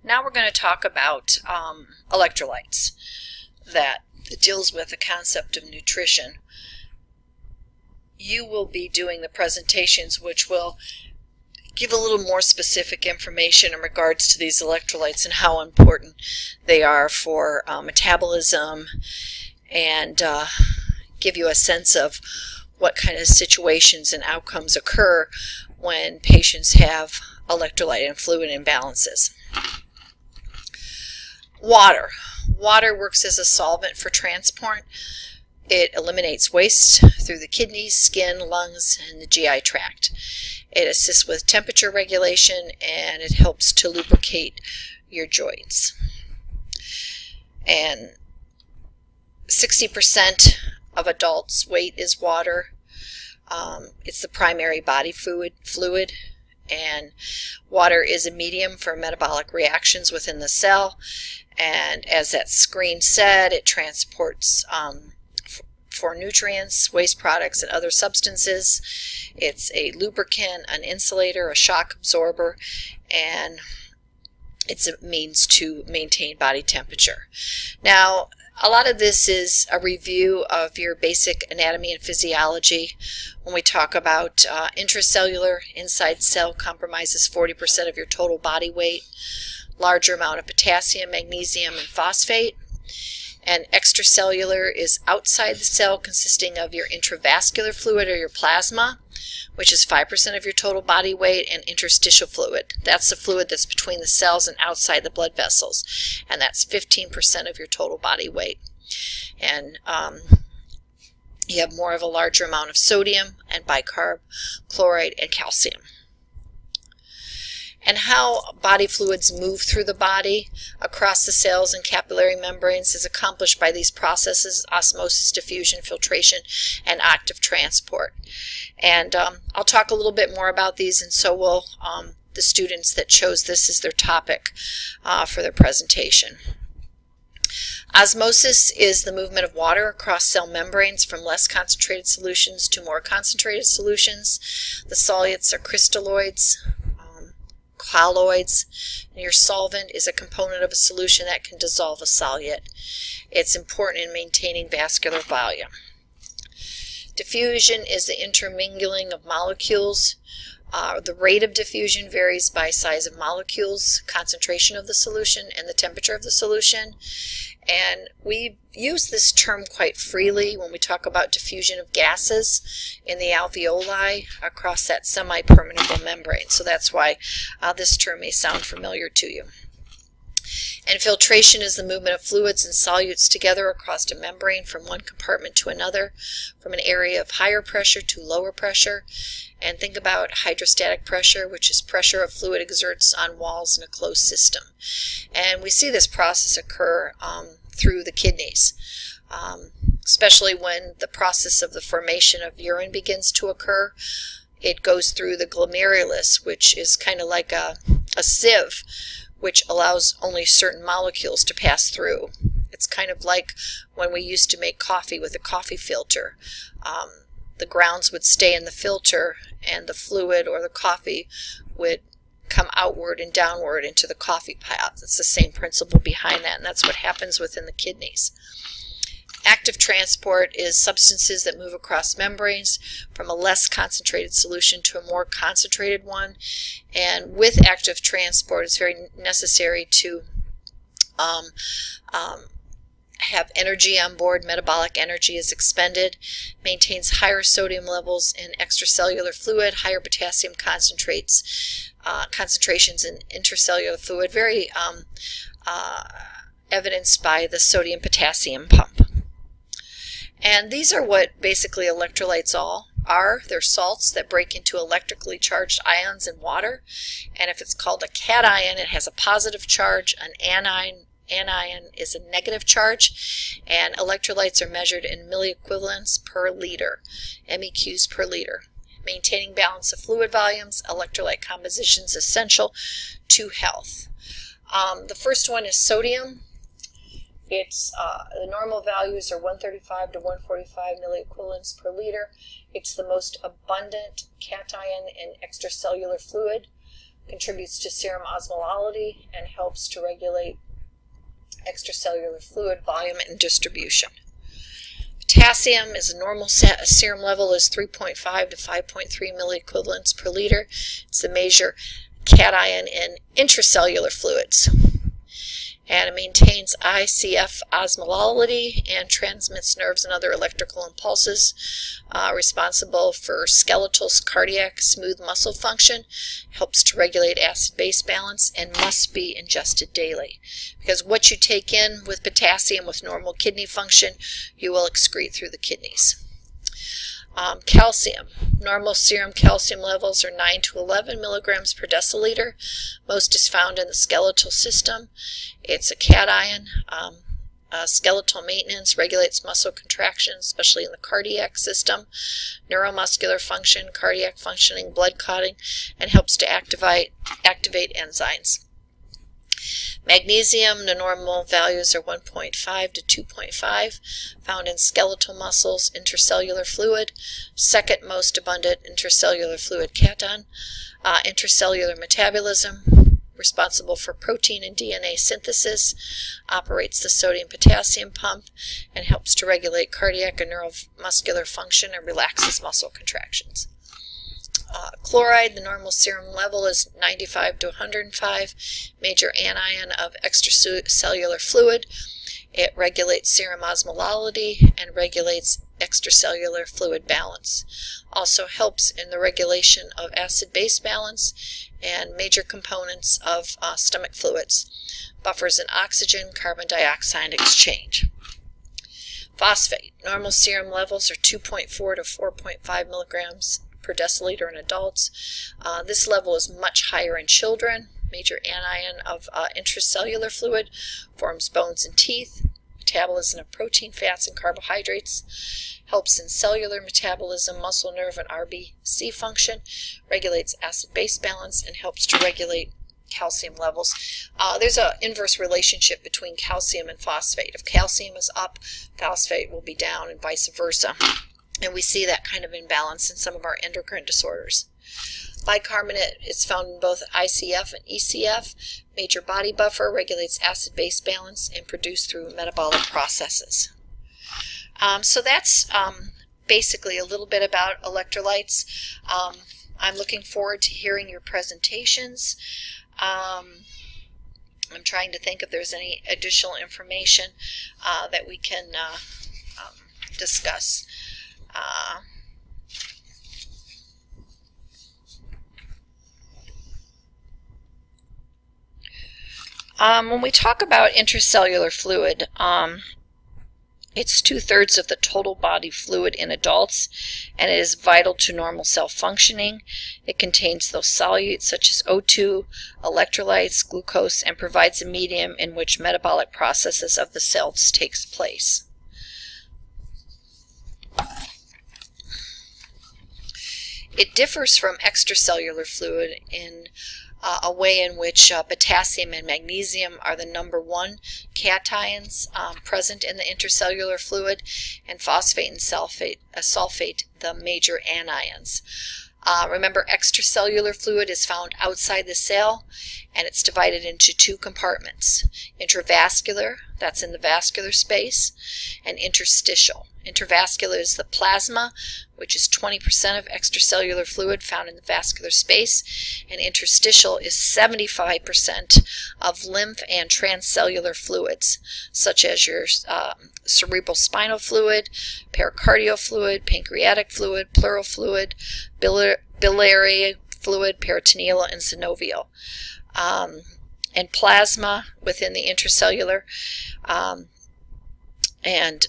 Now we're going to talk about electrolytes. That deals with the concept of nutrition. You will be doing the presentations which will give a little more specific information in regards to these electrolytes and how important they are for metabolism, and give you a sense of what kind of situations and outcomes occur when patients have electrolyte and fluid imbalances. Water. Water works as a solvent for transport. It eliminates waste through the kidneys, skin, lungs, and the GI tract. It assists with temperature regulation, and it helps to lubricate your joints. And 60% of adults' weight is water. It's the primary body fluid, and water is a medium for metabolic reactions within the cell. And as that screen said, it transports for nutrients, waste products, and other substances. It's a lubricant, an insulator, a shock absorber, and it's a means to maintain body temperature. Now, a lot of this is a review of your basic anatomy and physiology. When we talk about intracellular, inside cell compromises 40% of your total body weight. Larger amount of potassium, magnesium, and phosphate. And extracellular is outside the cell, consisting of your intravascular fluid or your plasma, which is 5% of your total body weight, and interstitial fluid. That's the fluid that's between the cells and outside the blood vessels, and that's 15% of your total body weight. And you have more of a larger amount of sodium and bicarb, chloride, and calcium. And how body fluids move through the body across the cells and capillary membranes is accomplished by these processes: osmosis, diffusion, filtration, and active transport. And I'll talk a little bit more about these, and so will the students that chose this as their topic for their presentation. Osmosis is the movement of water across cell membranes from less concentrated solutions to more concentrated solutions. The solutes are crystalloids, colloids, and your solvent is a component of a solution that can dissolve a solute. It's important in maintaining vascular volume. Diffusion is the intermingling of molecules. The rate of diffusion varies by size of molecules, concentration of the solution, and the temperature of the solution. And we use this term quite freely when we talk about diffusion of gases in the alveoli across that semi-permeable membrane. So that's why this term may sound familiar to you. And filtration is the movement of fluids and solutes together across a membrane from one compartment to another, from an area of higher pressure to lower pressure. And think about hydrostatic pressure, which is pressure a fluid exerts on walls in a closed system. And we see this process occur through the kidneys, especially when the process of the formation of urine begins to occur. It goes through the glomerulus, which is kind of like a sieve, which allows only certain molecules to pass through. It's kind of like when we used to make coffee with a coffee filter. The grounds would stay in the filter, and the fluid or the coffee would come outward and downward into the coffee pot. It's the same principle behind that, and that's what happens within the kidneys. Active transport is substances that move across membranes from a less concentrated solution to a more concentrated one. And with active transport, it's very necessary to have energy on board. Metabolic energy is expended, maintains higher sodium levels in extracellular fluid, higher potassium concentrations in intracellular fluid, very evidenced by the sodium-potassium pump. And these are what basically electrolytes all are. They're salts that break into electrically charged ions in water. And if it's called a cation, it has a positive charge. An anion is a negative charge. And electrolytes are measured in milliequivalents per liter, MEQs per liter. Maintaining balance of fluid volumes, electrolyte composition is essential to health. The first one is sodium. It's the normal values are 135 to 145 milliequivalents per liter. It's the most abundant cation in extracellular fluid. contributes to serum osmolality, and helps to regulate extracellular fluid volume and distribution. Potassium is a normal serum level is 3.5 to 5.3 milliequivalents per liter. It's the major cation in intracellular fluids. And it maintains ICF osmolality and transmits nerves and other electrical impulses, responsible for skeletal, cardiac, smooth muscle function, helps to regulate acid-base balance, and must be ingested daily. Because what you take in with potassium with normal kidney function, you will excrete through the kidneys. Calcium. Normal serum calcium levels are 9 to 11 milligrams per deciliter. Most is found in the skeletal system. It's a cation. Skeletal maintenance regulates muscle contraction, especially in the cardiac system, neuromuscular function, cardiac functioning, blood clotting, and helps to activate enzymes. Magnesium, the normal values are 1.5 to 2.5, found in skeletal muscles, intracellular fluid, second most abundant intracellular fluid cation, intracellular metabolism, responsible for protein and DNA synthesis, operates the sodium-potassium pump, and helps to regulate cardiac and neuromuscular function and relaxes muscle contractions. Chloride, the normal serum level is 95 to 105, major anion of extracellular fluid. It regulates serum osmolality and regulates extracellular fluid balance. Also helps in the regulation of acid-base balance and major components of stomach fluids. Buffers in oxygen, carbon dioxide exchange. Phosphate, normal serum levels are 2.4 to 4.5 milligrams per deciliter in adults. This level is much higher in children. Major anion of intracellular fluid, forms bones and teeth, metabolism of protein, fats, and carbohydrates, helps in cellular metabolism, muscle, nerve, and RBC function, regulates acid-base balance, and helps to regulate calcium levels. There's an inverse relationship between calcium and phosphate. If calcium is up, phosphate will be down, and vice versa. And we see that kind of imbalance in some of our endocrine disorders. Bicarbonate is found in both ICF and ECF. Major body buffer, regulates acid-base balance, and produced through metabolic processes. So that's basically a little bit about electrolytes. I'm looking forward to hearing your presentations. I'm trying to think if there's any additional information that we can discuss. When we talk about intracellular fluid, it's 2/3 of the total body fluid in adults, and it is vital to normal cell functioning. It contains those solutes such as O2, electrolytes, glucose, and provides a medium in which metabolic processes of the cells takes place. It differs from extracellular fluid in a way in which potassium and magnesium are the number one cations present in the intracellular fluid, and phosphate and sulfate the major anions. Remember, extracellular fluid is found outside the cell, and it's divided into two compartments. Intravascular, that's in the vascular space, and interstitial. Intravascular is the plasma, which is 20% of extracellular fluid found in the vascular space, and interstitial is 75% of lymph and transcellular fluids, such as your cerebral spinal fluid, pericardial fluid, pancreatic fluid, pleural fluid, biliary fluid, peritoneal, and synovial. And plasma within the intracellular and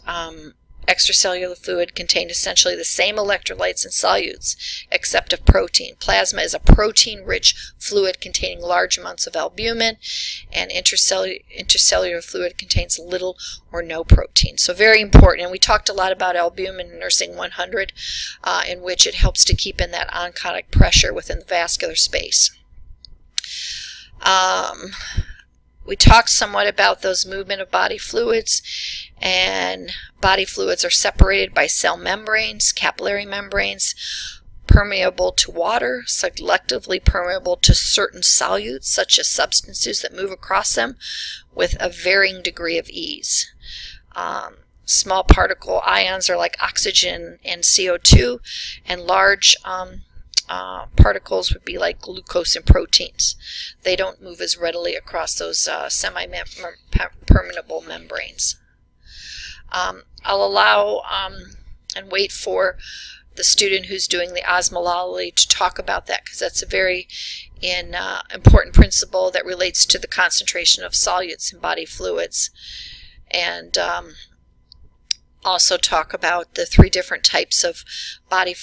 extracellular fluid contain essentially the same electrolytes and solutes, except of protein. Plasma is a protein-rich fluid containing large amounts of albumin, and intracellular fluid contains little or no protein. So very important. And we talked a lot about albumin in Nursing 100, in which it helps to keep in that oncotic pressure within the vascular space. We talked somewhat about those movement of body fluids, and body fluids are separated by cell membranes, capillary membranes, permeable to water, selectively permeable to certain solutes, such as substances that move across them, with a varying degree of ease. Small particle ions are like oxygen and CO2, and large particles would be like glucose and proteins. They don't move as readily across those semi-permeable membranes. I'll allow and wait for the student who's doing the osmolality to talk about that, because that's a very important principle that relates to the concentration of solutes in body fluids. And also talk about the 3 different types of body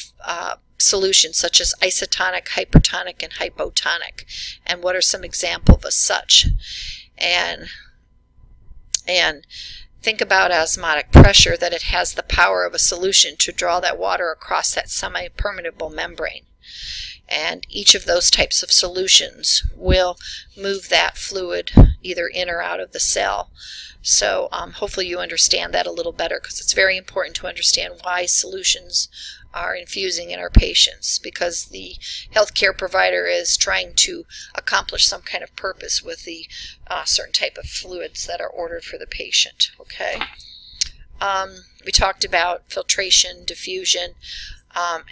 solutions, such as isotonic, hypertonic, and hypotonic, and what are some examples of such. And think about osmotic pressure, that it has the power of a solution to draw that water across that semi-permeable membrane. And each of those types of solutions will move that fluid either in or out of the cell. So hopefully you understand that a little better, because it's very important to understand why solutions are infusing in our patients, because the healthcare provider is trying to accomplish some kind of purpose with the certain type of fluids that are ordered for the patient. Okay. We talked about filtration, diffusion,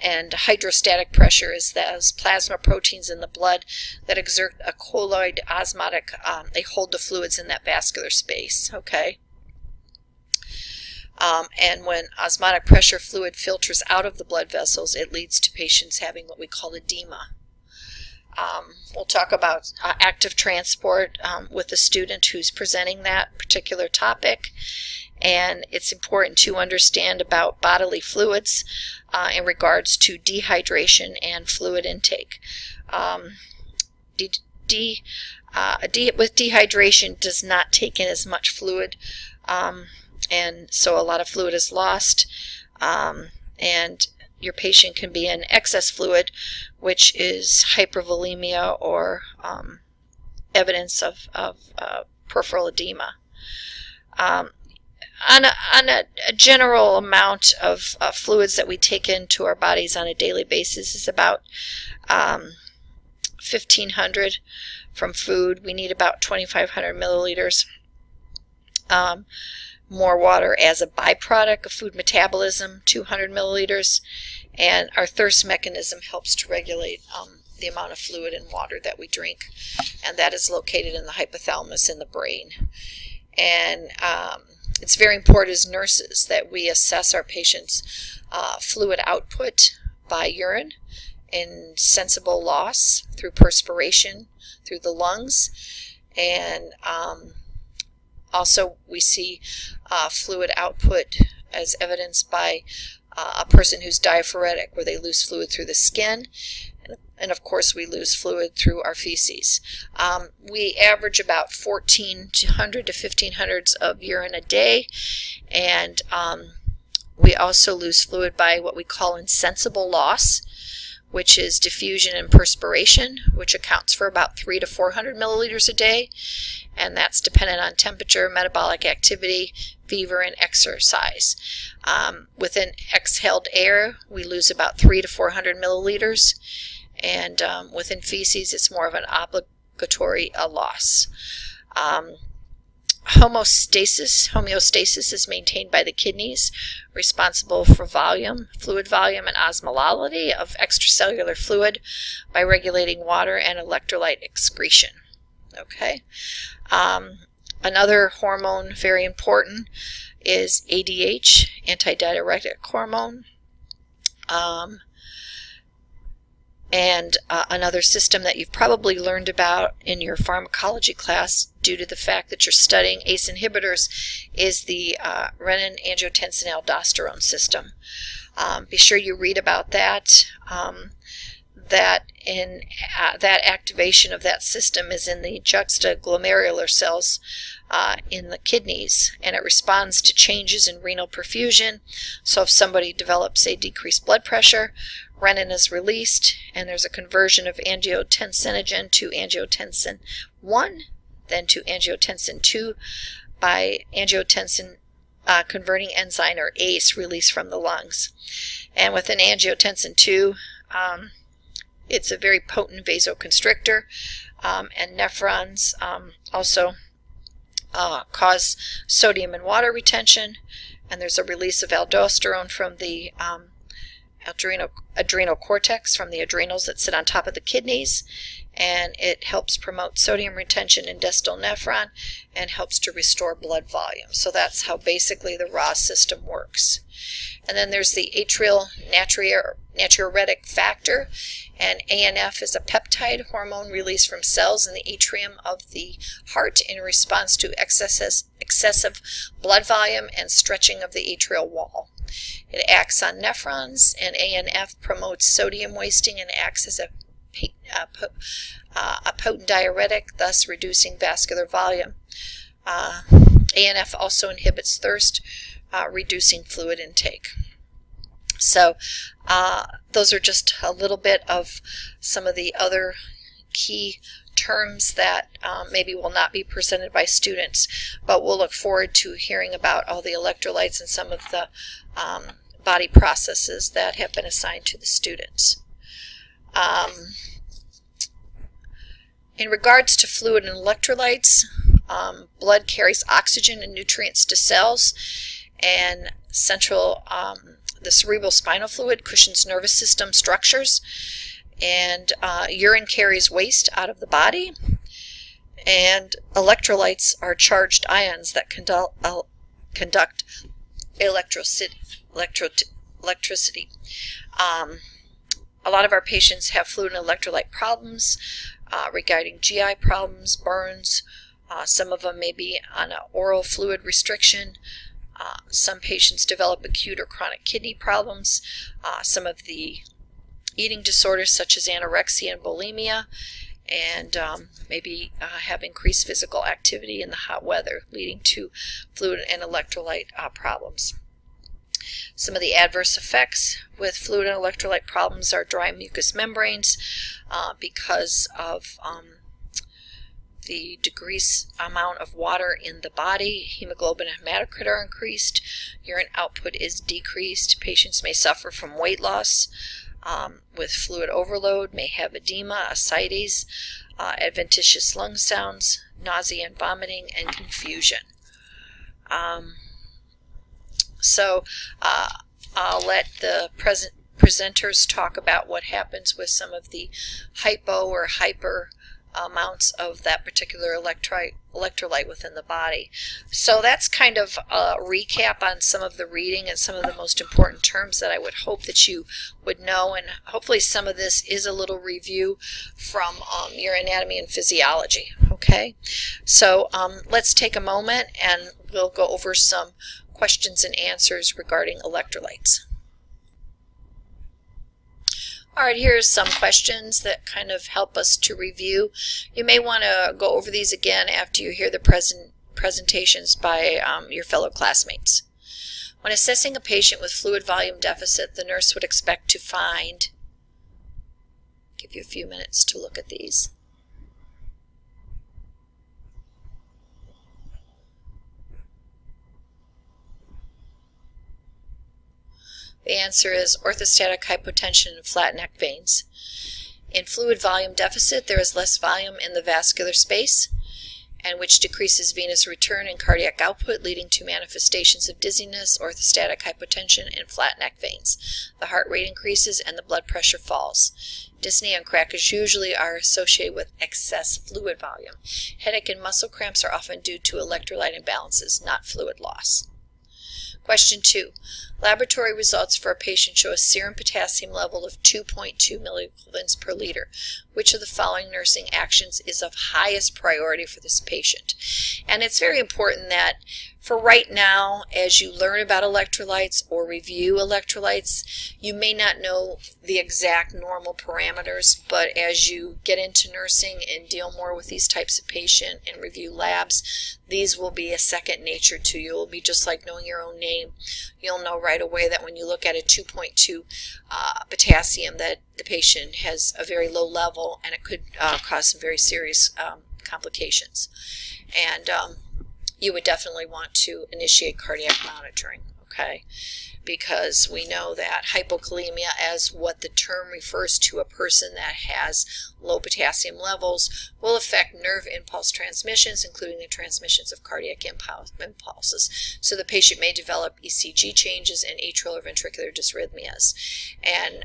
and hydrostatic pressure is those plasma proteins in the blood that exert a colloid osmotic, they hold the fluids in that vascular space. Okay. And when osmotic pressure fluid filters out of the blood vessels, it leads to patients having what we call edema. We'll talk about active transport with the student who's presenting that particular topic. And it's important to understand about bodily fluids in regards to dehydration and fluid intake. With dehydration does not take in as much fluid, and so a lot of fluid is lost, and your patient can be in excess fluid, which is hypervolemia or evidence of peripheral edema. On a general amount of fluids that we take into our bodies on a daily basis is about 1,500 from food. We need about 2,500 milliliters. More water as a byproduct of food metabolism, 200 milliliters. And our thirst mechanism helps to regulate the amount of fluid and water that we drink. And that is located in the hypothalamus in the brain. And it's very important as nurses that we assess our patients' fluid output by urine and sensible loss through perspiration, through the lungs. And also we see fluid output as evidenced by a person who's diaphoretic, where they lose fluid through the skin. And of course we lose fluid through our feces. We average about 1,400 to 1,500 of urine a day, and we also lose fluid by what we call insensible loss, which is diffusion and perspiration, which accounts for about 300 to 400 milliliters a day, and that's dependent on temperature, metabolic activity, fever, and exercise. Within exhaled air, we lose about 300 to 400 milliliters. And within feces, it's more of an obligatory loss. Homeostasis is maintained by the kidneys, responsible for volume, fluid volume, and osmolality of extracellular fluid by regulating water and electrolyte excretion. Okay. Another hormone very important is ADH, antidiuretic hormone. And another system that you've probably learned about in your pharmacology class due to the fact that you're studying ACE inhibitors is the renin-angiotensin-aldosterone system. Be sure you read about that. That activation of that system is in the juxtaglomerular cells in the kidneys, and it responds to changes in renal perfusion. So if somebody develops a decreased blood pressure, renin is released, and there's a conversion of angiotensinogen to angiotensin 1, then to angiotensin 2 by angiotensin converting enzyme, or ACE, released from the lungs. And within angiotensin 2, it's a very potent vasoconstrictor, and nephrons also cause sodium and water retention, and there's a release of aldosterone from the adrenal cortex, from the adrenals that sit on top of the kidneys, and it helps promote sodium retention in distal nephron and helps to restore blood volume. So that's how basically the RAS system works. And then there's the atrial natriuretic factor, and ANF is a peptide hormone released from cells in the atrium of the heart in response to excessive blood volume and stretching of the atrial wall. It acts on nephrons, and ANF promotes sodium wasting and acts as a potent diuretic, thus reducing vascular volume. ANF also inhibits thirst, reducing fluid intake. So those are just a little bit of some of the other key terms that maybe will not be presented by students, but we'll look forward to hearing about all the electrolytes and some of the body processes that have been assigned to the students. In regards to fluid and electrolytes, blood carries oxygen and nutrients to cells, and the cerebral spinal fluid cushions nervous system structures, and urine carries waste out of the body, and electrolytes are charged ions that conduct electricity. A lot of our patients have fluid and electrolyte problems regarding GI problems, burns. Some of them may be on an oral fluid restriction. Some patients develop acute or chronic kidney problems. Some of the eating disorders such as anorexia and bulimia, and maybe have increased physical activity in the hot weather, leading to fluid and electrolyte problems. Some of the adverse effects with fluid and electrolyte problems are dry mucous membranes because of the decreased amount of water in the body. Hemoglobin and hematocrit are increased. Urine output is decreased. Patients may suffer from weight loss with fluid overload, may have edema, ascites, adventitious lung sounds, nausea and vomiting, and confusion. So I'll let the presenters talk about what happens with some of the hypo or hyper amounts of that particular electrolyte within the body. So that's kind of a recap on some of the reading and some of the most important terms that I would hope that you would know, and hopefully some of this is a little review from your anatomy and physiology. Okay, so let's take a moment and we'll go over some questions and answers regarding electrolytes. All right, here's some questions that kind of help us to review. You may want to go over these again after you hear the presentations by your fellow classmates. When assessing a patient with fluid volume deficit, the nurse would expect to find, give you a few minutes to look at these. The answer is orthostatic hypotension and flat neck veins. In fluid volume deficit, there is less volume in the vascular space, and which decreases venous return and cardiac output, leading to manifestations of dizziness, orthostatic hypotension, and flat neck veins. The heart rate increases and the blood pressure falls. Dyspnea and crackers usually are associated with excess fluid volume. Headache and muscle cramps are often due to electrolyte imbalances, not fluid loss. Question 2. Laboratory results for a patient show a serum potassium level of 2.2 milliequivalents per liter. Which of the following nursing actions is of highest priority for this patient? And it's very important that for right now, as you learn about electrolytes or review electrolytes, you may not know the exact normal parameters, but as you get into nursing and deal more with these types of patient and review labs, these will be a second nature to you. It will be just like knowing your own name. You'll know right away that when you look at a 2.2 potassium, that the patient has a very low level, and it could cause some very serious complications. And you would definitely want to initiate cardiac monitoring. okay? Because we know that hypokalemia, as what the term refers to, a person that has low potassium levels, will affect nerve impulse transmissions, including the transmissions of cardiac impulses. So the patient may develop ECG changes and atrial or ventricular dysrhythmias. And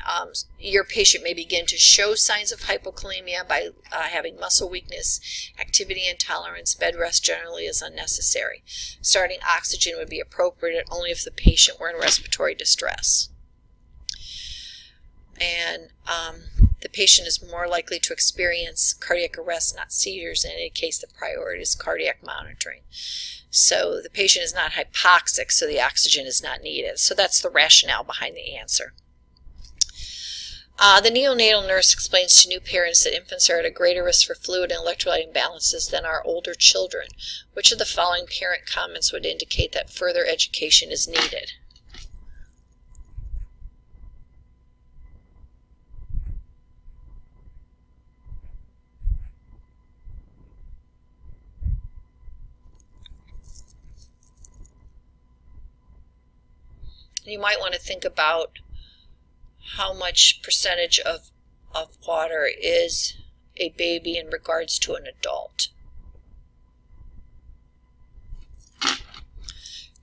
your patient may begin to show signs of hypokalemia by having muscle weakness, activity intolerance. Bed rest generally is unnecessary. Starting oxygen would be appropriate only if the patient were in respiratory distress. And the patient is more likely to experience cardiac arrest, not seizures, and in any case the priority is cardiac monitoring. So the patient is not hypoxic, so the oxygen is not needed. So that's the rationale behind the answer. The neonatal nurse explains to new parents that infants are at a greater risk for fluid and electrolyte imbalances than are older children. Which of the following parent comments would indicate that further education is needed? You might want to think about how much percentage of water is a baby in regards to an adult.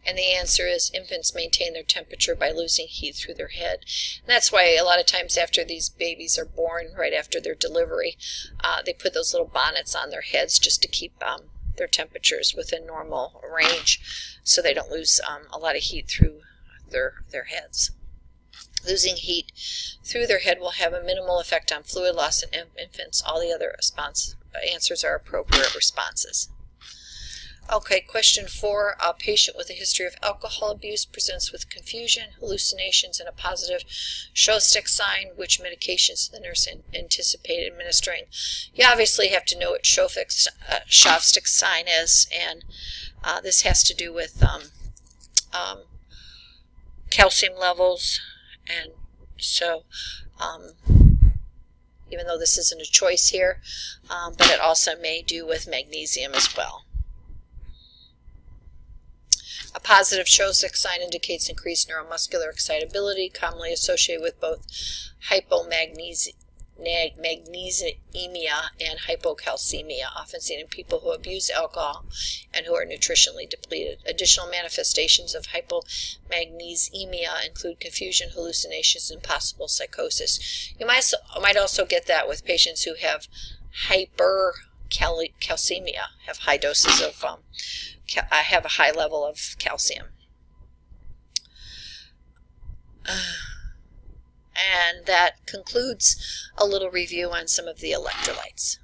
And the answer is infants maintain their temperature by losing heat through their head. And that's why a lot of times after these babies are born, right after their delivery, they put those little bonnets on their heads just to keep their temperatures within normal range so they don't lose a lot of heat through their heads. Losing heat through their head will have a minimal effect on fluid loss in infants. All the other answers are appropriate responses. Okay, question 4. A patient with a history of alcohol abuse presents with confusion, hallucinations, and a positive show-stick sign. Which medications the nurse anticipate administering? You obviously have to know what show-stick sign is, and this has to do with calcium levels. And so, even though this isn't a choice here, but it also may do with magnesium as well. A positive show-stick sign indicates increased neuromuscular excitability, commonly associated with both hypomagnesemia and hypocalcemia, often seen in people who abuse alcohol and who are nutritionally depleted. Additional manifestations of hypomagnesemia include confusion, hallucinations, and possible psychosis. You might also get that with patients who have hypercalcemia, have high doses of have a high level of calcium. And that concludes a little review on some of the electrolytes.